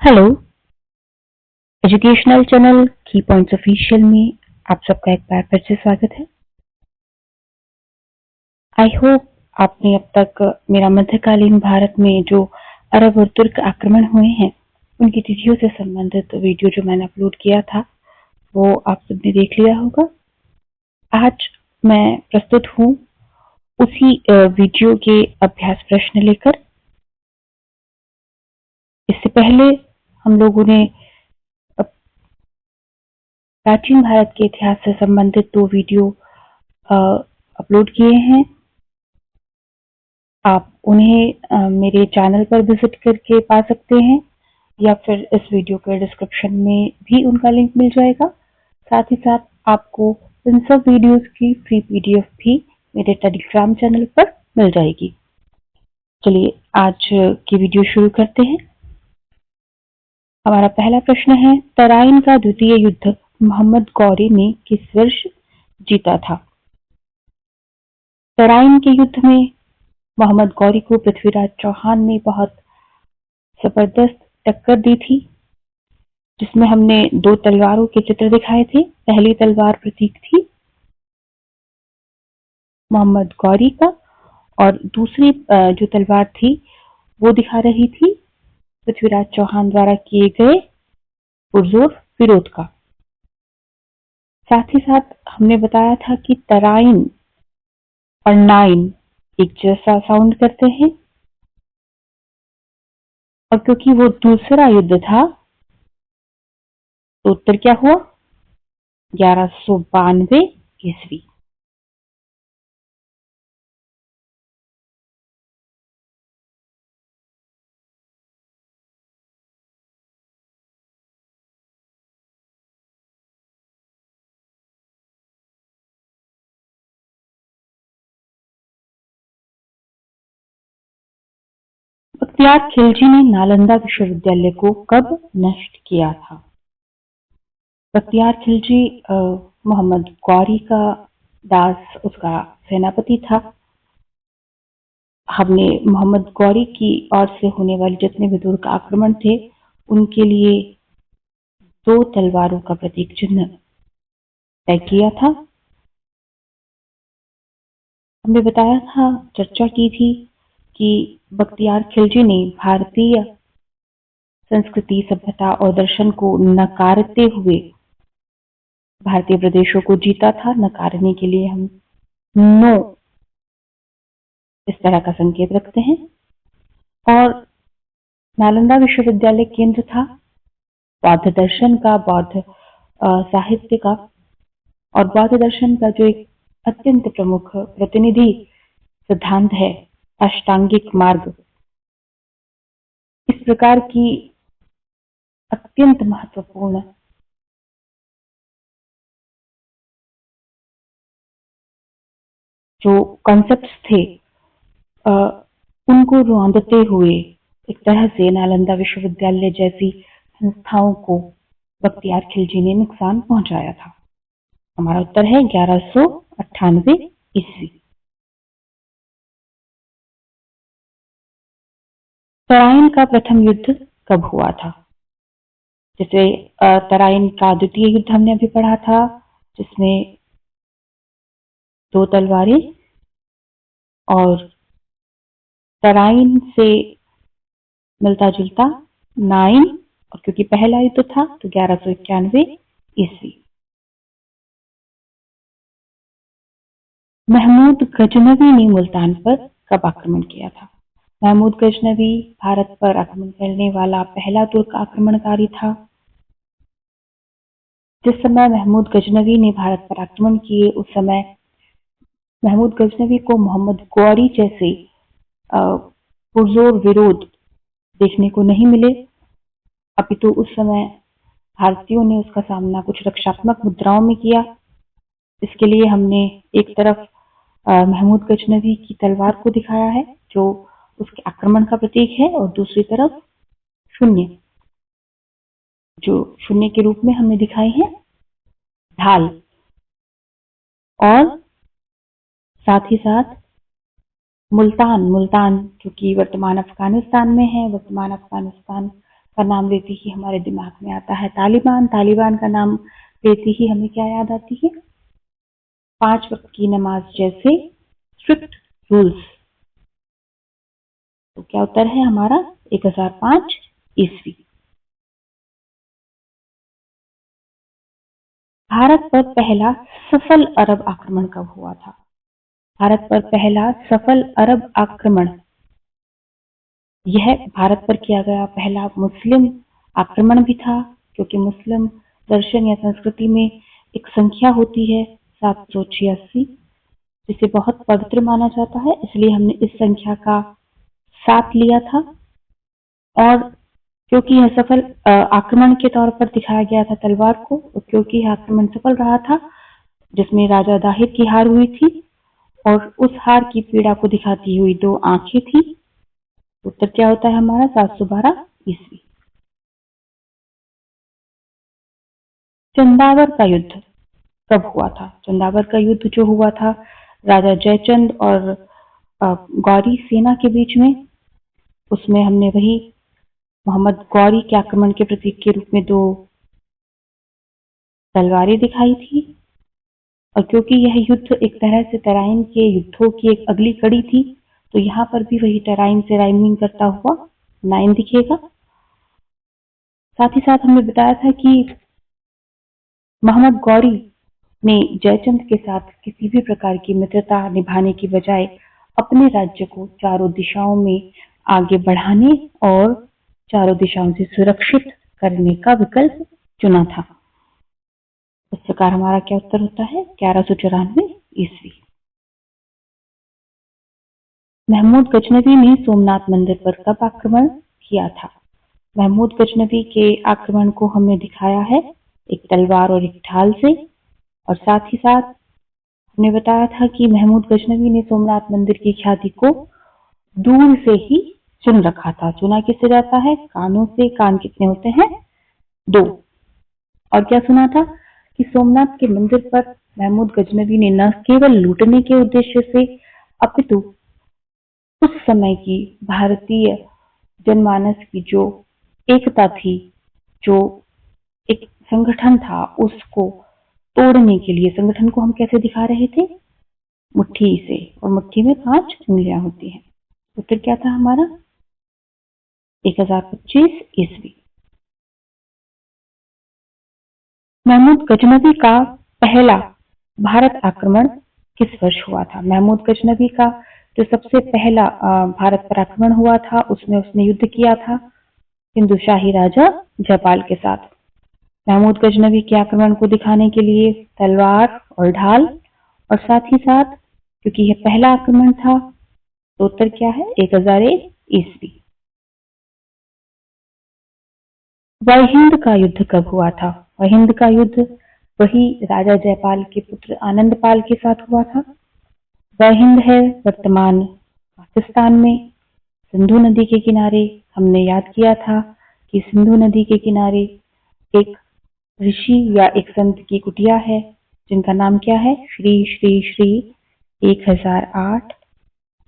Hello, educational channel की points official में आप सबका एक बार फिर से स्वागत है। आई होप आपने अब तक मेरा मध्यकालीन भारत में जो अरब और तुर्क आक्रमण हुए हैं उनकी तिथियों से संबंधित वीडियो जो मैंने अपलोड किया था वो आप सबने देख लिया होगा। आज मैं प्रस्तुत हूँ उसी वीडियो के अभ्यास प्रश्न लेकर। इससे पहले हम लोगों ने प्राचीन भारत के इतिहास से संबंधित 2 वीडियो अपलोड किए हैं। आप उन्हें मेरे चैनल पर विजिट करके पा सकते हैं या फिर इस वीडियो के डिस्क्रिप्शन में भी उनका लिंक मिल जाएगा। साथ ही साथ आपको इन सब वीडियोस की फ्री पीडीएफ भी मेरे टेलीग्राम चैनल पर मिल जाएगी। चलिए आज की वीडियो शुरू करते हैं। हमारा पहला प्रश्न है, तराइन का द्वितीय युद्ध मोहम्मद गौरी ने किस वर्ष जीता था? तराइन के युद्ध में मोहम्मद गौरी को पृथ्वीराज चौहान ने बहुत जबरदस्त टक्कर दी थी, जिसमें हमने 2 तलवारों के चित्र दिखाए थे। पहली तलवार प्रतीक थी मोहम्मद गौरी का और दूसरी जो तलवार थी वो दिखा रही थी पृथ्वीराज चौहान द्वारा किए गए पुरजोर विरोध का। साथ ही साथ हमने बताया था कि तराइन और नाइन एक जैसा साउंड करते हैं और क्योंकि वो दूसरा युद्ध था तो उत्तर क्या हुआ? 1192 ईस्वी। बख्तियार खिलजी ने नालंदा विश्वविद्यालय को कब नष्ट किया था? बख्तियार खिलजी मोहम्मद गौरी का दास उसका सेनापति था। हमने मोहम्मद गौरी की ओर से होने वाले जितने भी तुर्क आक्रमण थे उनके लिए 2 तलवारों का प्रतीक चिन्ह तय किया था। हमने बताया था, चर्चा की थी कि बख्तियार खिलजी ने भारतीय संस्कृति, सभ्यता और दर्शन को नकारते हुए भारतीय प्रदेशों को जीता था। नकारने के लिए हम नो इस तरह का संकेत रखते हैं। और नालंदा विश्वविद्यालय केंद्र था बौद्ध दर्शन का, बौद्ध साहित्य का और बौद्ध दर्शन का जो एक अत्यंत प्रमुख प्रतिनिधि सिद्धांत है अष्टांगिक मार्ग। इस प्रकार की अत्यंत महत्वपूर्ण जो कॉन्सेप्ट्स थे उनको रौंदते हुए एक तरह से नालंदा विश्वविद्यालय जैसी संस्थाओं को बख्तियार खिलजी ने नुकसान पहुंचाया था। हमारा उत्तर है 1198 ईस्वी। तराइन का प्रथम युद्ध कब हुआ था? जैसे तराइन का द्वितीय युद्ध हमने अभी पढ़ा था जिसमें 2 तलवारें और तराइन से मिलता जुलता 9 और क्योंकि पहला युद्ध था तो 1191 ईस्वी। महमूद गजनवी ने मुल्तान पर कब आक्रमण किया था? महमूद गजनवी भारत पर आक्रमण करने वाला पहला तुर्क आक्रमणकारी था। जिस समय महमूद गजनवी ने भारत पर आक्रमण किए उस समय महमूद गजनवी को मोहम्मद गौरी जैसे पुरजोर विरोध देखने को नहीं मिले, अपितु उस समय भारतीयों ने उसका सामना कुछ रक्षात्मक मुद्राओं में किया। इसके लिए हमने एक तरफ महमूद गजनवी की तलवार को दिखाया है जो उसके आक्रमण का प्रतीक है और दूसरी तरफ शून्य जो शून्य के रूप में हमने दिखाई है ढाल। और साथ ही साथ मुल्तान जो कि वर्तमान अफगानिस्तान में है, वर्तमान अफगानिस्तान का नाम लेते ही हमारे दिमाग में आता है तालिबान। तालिबान का नाम लेते ही हमें क्या याद आती है? 5 वक्त की नमाज जैसे स्ट्रिक्ट रूल्स। तो क्या उत्तर है हमारा? 1005 ईस्वी। भारत पर पहला सफल अरब आक्रमण कब हुआ था? भारत पर पहला सफल अरब आक्रमण, यह भारत पर किया गया पहला मुस्लिम आक्रमण भी था, क्योंकि मुस्लिम दर्शन या संस्कृति में एक संख्या होती है 786, जिसे बहुत पवित्र माना जाता है, इसलिए हमने इस संख्या का 7 लिया था। और क्योंकि यह सफल आक्रमण के तौर पर दिखाया गया था तलवार को, और क्योंकि यह आक्रमण सफल रहा था जिसमें राजा दाहिर की हार हुई थी और उस हार की पीड़ा को दिखाती हुई 2 आंखें थी, उत्तर क्या होता है हमारा? 712 ईस्वी। चंदावर का युद्ध कब हुआ था? चंदावर का युद्ध जो हुआ था राजा जयचंद और गौरी सेना के बीच में, उसमें हमने वही मोहम्मद गौरी के आक्रमण के प्रतीक के रूप में 2 तलवारें दिखाई थी। और क्योंकि यह युद्ध एक तरह से तराइन के युद्धों की एक अगली कड़ी थी, तो यहाँ पर भी वही तराइन से राइमिंग करता हुआ 9 दिखेगा। साथ ही साथ हमने बताया था कि मोहम्मद गौरी ने जयचंद के साथ किसी भी प्रकार की मित्रता निभाने की बजाय अपने राज्य को चारों दिशाओं में आगे बढ़ाने और चारों दिशाओं से सुरक्षित करने का विकल्प चुना था। इस प्रकार हमारा क्या उत्तर होता है? 1194 ईस्वी। महमूद गजनवी ने सोमनाथ मंदिर पर कब आक्रमण किया था? महमूद गजनवी के आक्रमण को हमने दिखाया है एक तलवार और एक ढाल से, और साथ ही साथ हमने बताया था कि महमूद गजनवी ने सोमनाथ मंदिर की ख्याति को दूर से ही सुन रखा था। सुना किससे जाता है? कानों से। कान कितने होते हैं? 2। और क्या सुना था कि सोमनाथ के मंदिर पर महमूद गजनवी ने न केवल लूटने के उद्देश्य से, अपितु उस समय की भारतीय जनमानस की जो एकता थी, जो एक संगठन था, उसको तोड़ने के लिए, संगठन को हम कैसे दिखा रहे थे? मुट्ठी से, और मुट्ठी में 5 उंगलियां होती हैं। उत्तर क्या था हमारा? 1025 ईस्वी। महमूद गजनवी का पहला भारत आक्रमण किस वर्ष हुआ था? महमूद गजनवी का जो सबसे पहला भारत पर आक्रमण हुआ था, उसमें उसने युद्ध किया था हिंदू शाही राजा जयपाल के साथ। महमूद गजनवी के आक्रमण को दिखाने के लिए तलवार और ढाल, और साथ ही साथ क्योंकि यह पहला आक्रमण था, तो उत्तर क्या है? 1001 ईस्वी। वहिंद का युद्ध कब हुआ था? वहिंद का युद्ध वही राजा जयपाल के पुत्र आनंदपाल के साथ हुआ था। वहिंद है वर्तमान पाकिस्तान में, सिंधु नदी के किनारे। हमने याद किया था कि सिंधु नदी के किनारे एक ऋषि या एक संत की कुटिया है, जिनका नाम क्या है? श्री श्री श्री 1008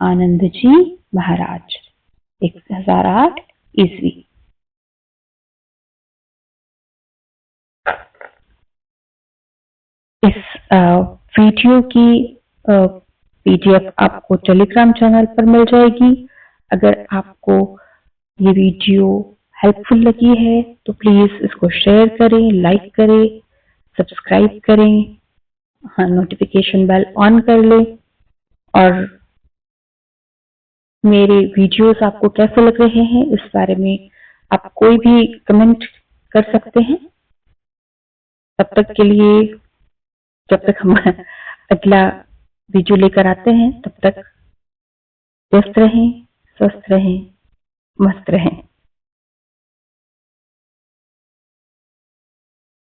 आनंद जी महाराज। 1008 ईस्वी। इस वीडियो की पीडीएफ आपको टेलीग्राम चैनल पर मिल जाएगी। अगर आपको ये वीडियो हेल्पफुल लगी है तो प्लीज इसको शेयर करें, लाइक करें, सब्सक्राइब करें, हाँ, नोटिफिकेशन बेल ऑन कर लें, और मेरे वीडियोस आपको कैसे लग रहे हैं इस बारे में आप कोई भी कमेंट कर सकते हैं। तब तक के लिए, जब तक हम अगला वीडियो लेकर आते हैं, तब तक व्यस्त रहें, स्वस्थ रहें, मस्त रहें।